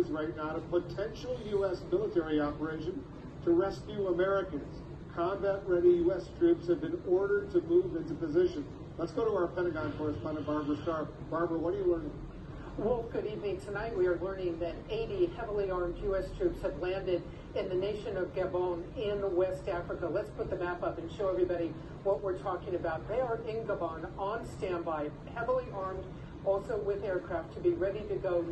news right now, a potential U.S. military operation to rescue Americans. Combat-ready U.S. troops have been ordered to move into position. Let's go to our Pentagon correspondent, Barbara Starr. Barbara, what are you learning? Wolf, good evening. Tonight we are learning that 80 heavily armed U.S. troops have landed in the nation of Gabon in West Africa. Let's put the map up and show everybody what we're talking about. They are in Gabon on standby, heavily armed, also with aircraft to be ready to go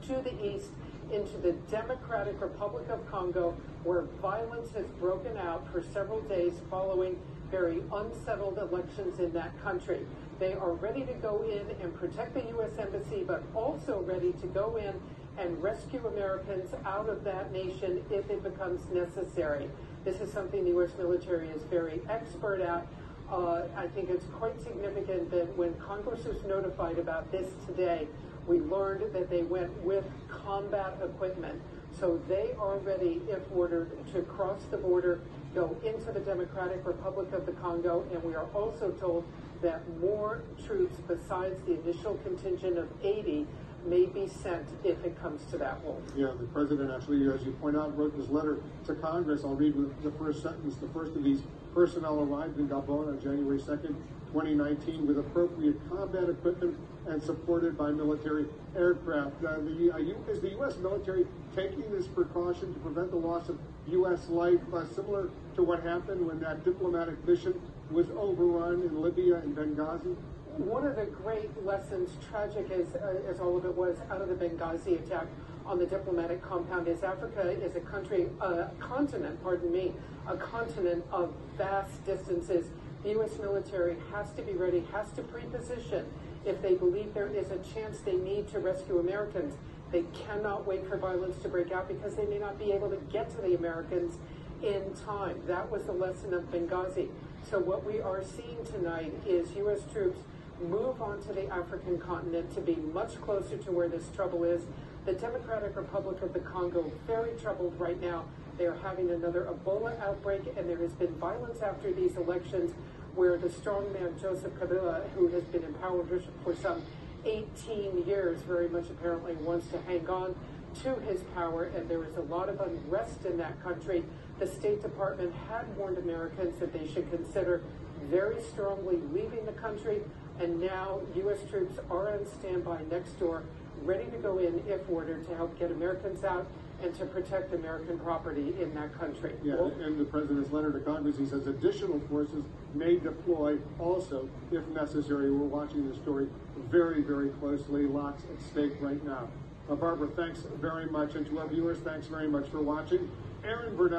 to the east into the Democratic Republic of Congo, where violence has broken out for several days following very unsettled elections in that country. They are ready to go in and protect the U.S. Embassy, but also ready to go in and rescue Americans out of that nation if it becomes necessary. This is something the U.S. military is very expert at. I think it's quite significant that when Congress was notified about this today, we learned that they went with combat equipment. So they are ready, if ordered, to cross the border, go into the Democratic Republic of the Congo, and we are also told that more troops besides the initial contingent of 80 may be sent if it comes to that. Wolf. Yeah, the president actually, as you point out, wrote this letter to Congress. I'll read the first sentence. The first of these personnel arrived in Gabon on January 2nd, 2019 with appropriate combat equipment and supported by military aircraft. Is the U.S. military taking this precaution to prevent the loss of U.S. life, similar to what happened when that diplomatic mission was overrun in Libya and Benghazi? One of the great lessons, tragic as all of it was, out of the Benghazi attack on the diplomatic compound is Africa is a continent of vast distances. The U.S. military has to be ready, has to pre-position if they believe there is a chance they need to rescue Americans. They cannot wait for violence to break out because they may not be able to get to the Americans in time. That was the lesson of Benghazi. So what we are seeing tonight is U.S. troops move onto the African continent to be much closer to where this trouble is. The Democratic Republic of the Congo, very troubled right now. They are having another Ebola outbreak, and there has been violence after these elections where the strongman Joseph Kabila, who has been in power for some 18 years, very much apparently wants to hang on to his power, and there is a lot of unrest in that country. The State Department had warned Americans that they should consider very strongly leaving the country, and now U.S. troops are on standby next door, ready to go in if ordered to help get Americans out and to protect American property in that country. Yeah, and the president's letter to Congress, he says additional forces may deploy also if necessary. We're watching this story very, very closely. Lots at stake right now. Barbara, thanks very much. And to our viewers, thanks very much for watching. Aaron Burnett.